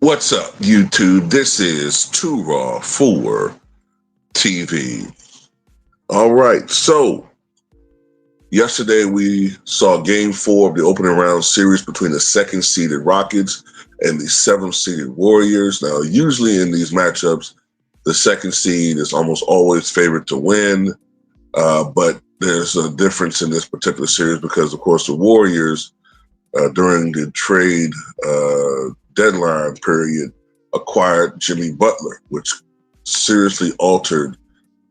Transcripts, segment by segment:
What's up, YouTube? This is Too Raw for TV. All right, so yesterday we saw Game 4 of the opening round series between the second-seeded Rockets and the seventh-seeded Warriors. Now, usually in these matchups, the second seed is almost always favored to win, but there's a difference in this particular series because, of course, the Warriors, during the trade deadline period, acquired Jimmy Butler, which seriously altered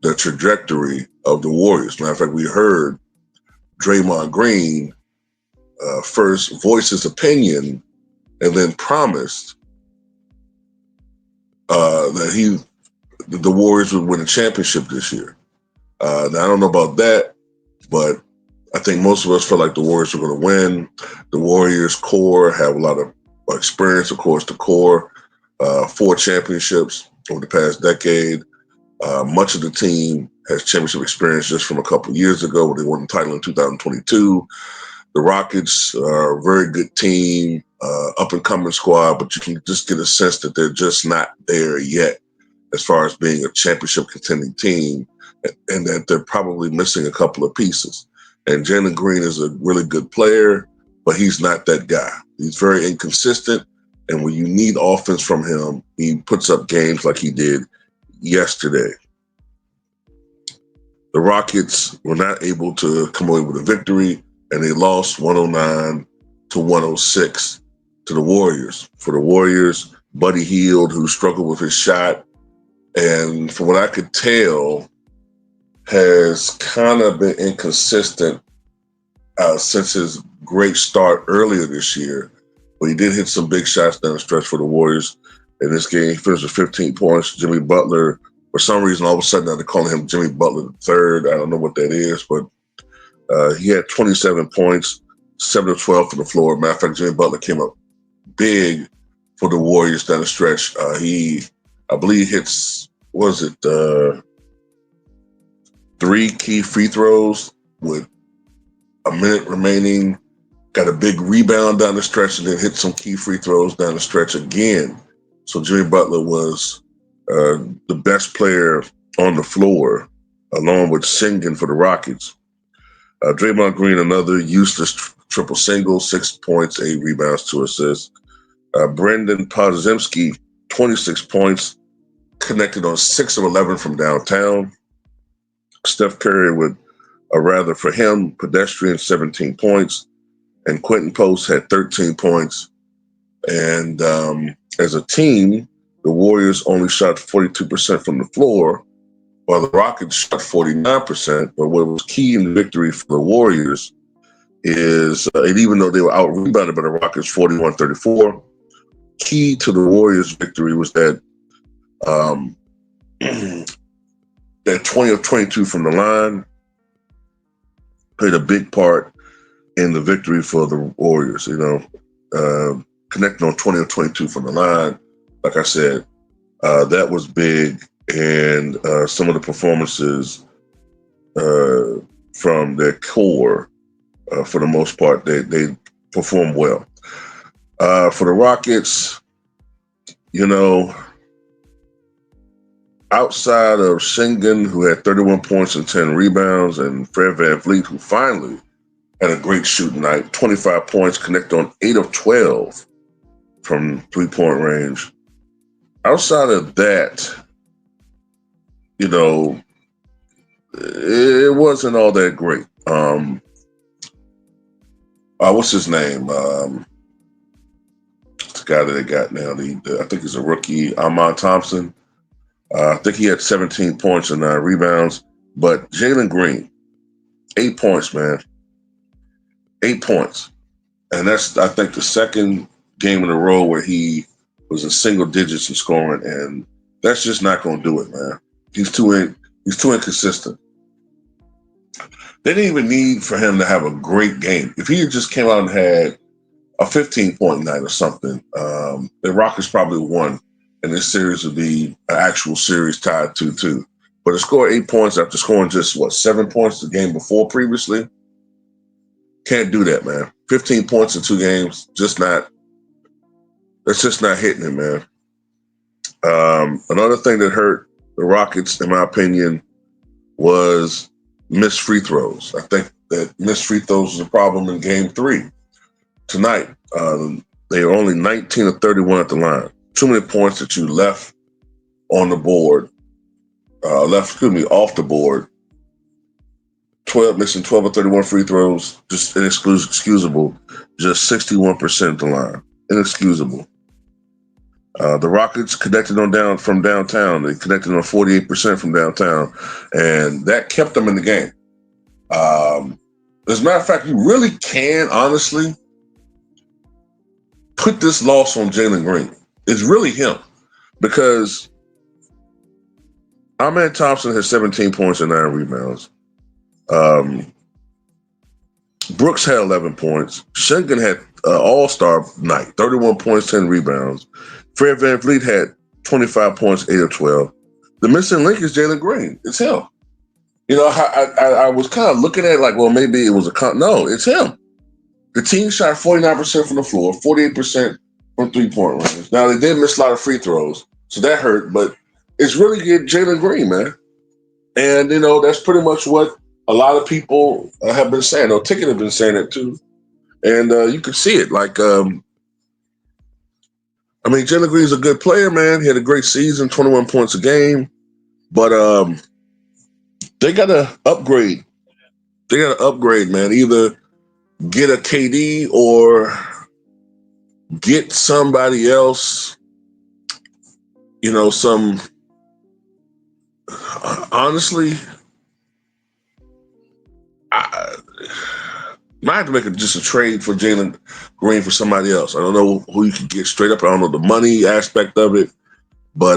the trajectory of the Warriors. Matter of fact, we heard Draymond Green first voice his opinion and then promised that the Warriors would win a championship this year. Now, I don't know about that, but I think most of us felt like the Warriors were going to win. The Warriors core have a lot of experience, of course, the core, 4 championships over the past decade. Much of the team has championship experience just from a couple of years ago when they won the title in 2022. The Rockets are a very good team, up-and-coming squad, but you can just get a sense that they're just not there yet as far as being a championship contending team, and that they're probably missing a couple of pieces. And Jalen Green is a really good player, but he's not that guy. He's very inconsistent, and when you need offense from him, he puts up games like he did yesterday. The Rockets were not able to come away with a victory, and they lost 109-106 to the Warriors. For the Warriors, Buddy Hield, who struggled with his shot, and from what I could tell, has kind of been inconsistent since his great start earlier this year. But he did hit some big shots down the stretch for the Warriors in this game. He finished with 15 points. Jimmy Butler, for some reason, all of a sudden now they're calling him Jimmy Butler III. I don't know what that is, but he had 27 points, 7 of 12 from the floor. Matter of fact, Jimmy Butler came up big for the Warriors down the stretch. I believe, hits, 3 key free throws with a minute remaining, got a big rebound down the stretch, and then hit some key free throws down the stretch again. So Jimmy Butler was the best player on the floor, along with Sengun for the Rockets. Draymond Green, another useless triple single, 6 points, 8 rebounds, 2 assists. Brendan Podziemski, 26 points, connected on 6 of 11 from downtown. Steph Curry with for him, pedestrian 17 points. And Quentin Post had 13 points. And as a team, the Warriors only shot 42% from the floor, while the Rockets shot 49%. But what was key in the victory for the Warriors is, and even though they were out-rebounded by the Rockets 41-34, key to the Warriors' victory was that that 20 of 22 from the line played a big part in the victory for the Warriors. Connecting on 20 of 22 from the line, like I said, that was big. And some of the performances from their core, for the most part, they performed well. For the Rockets, outside of Sengun, who had 31 points and 10 rebounds, and Fred VanVleet, who finally had a great shooting night, 25 points, connected on 8 of 12 from three-point range. Outside of that, it wasn't all that great. What's his name? The guy that they got now, I think he's a rookie, Amon Thompson. I think he had 17 points and 9 rebounds. But Jalen Green, 8 points, man. 8 points. And that's, I think, the second game in a row where he was in single digits in scoring, and that's just not going to do it, man. He's too inconsistent. They didn't even need for him to have a great game. If he had just came out and had a 15-point night or something, the Rockets probably won, and this series would be an actual series tied 2-2. But to score 8 points after scoring just, 7 points the game before previously, can't do that, man. 15 points in 2 games, just not That's just not hitting it, man. Another thing that hurt the Rockets, in my opinion, was missed free throws. I think that missed free throws was a problem in Game 3 tonight. They were only 19 of 31 at the line. Too many points that you left on the board, off the board. 12 missing 12 of 31 free throws, just inexcusable. Just 61% at the line, inexcusable. The Rockets connected from downtown. They connected on 48% from downtown, and that kept them in the game. As a matter of fact, you really can honestly put this loss on Jalen Green. It's really him, because our man Thompson has 17 points and 9 rebounds. Brooks had 11 points. Schengen had all-star night, 31 points, 10 rebounds. Fred VanVleet had 25 points, 8 of 12. The missing link is Jalen Green. It's him. You know, I was kind of looking at it like, well, maybe it was no, it's him. The team shot 49% from the floor, 48% from three-point range. Now, they did miss a lot of free throws, so that hurt, but it's really Jalen Green, man. And, you know, that's pretty much what a lot of people have been saying. Ticket have been saying it too. And you can see it. Like, Jalen Green's a good player, man. He had a great season, 21 points a game. But they got to upgrade. They got to upgrade, man. Either get a KD or get somebody else, you know, honestly, I might have to make just a trade for Jalen Green for somebody else. I don't know who you can get straight up. I don't know the money aspect of it, but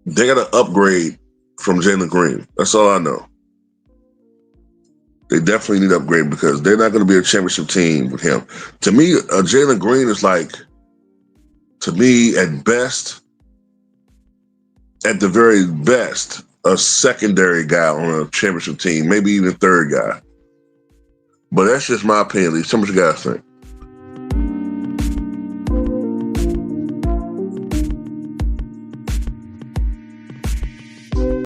they got to upgrade from Jalen Green. That's all I know. They definitely need to upgrade because they're not going to be a championship team with him. To me, Jalen Green is like, to me, at the very best, a secondary guy on a championship team, maybe even a third guy. But that's just my opinion. Some of you guys think.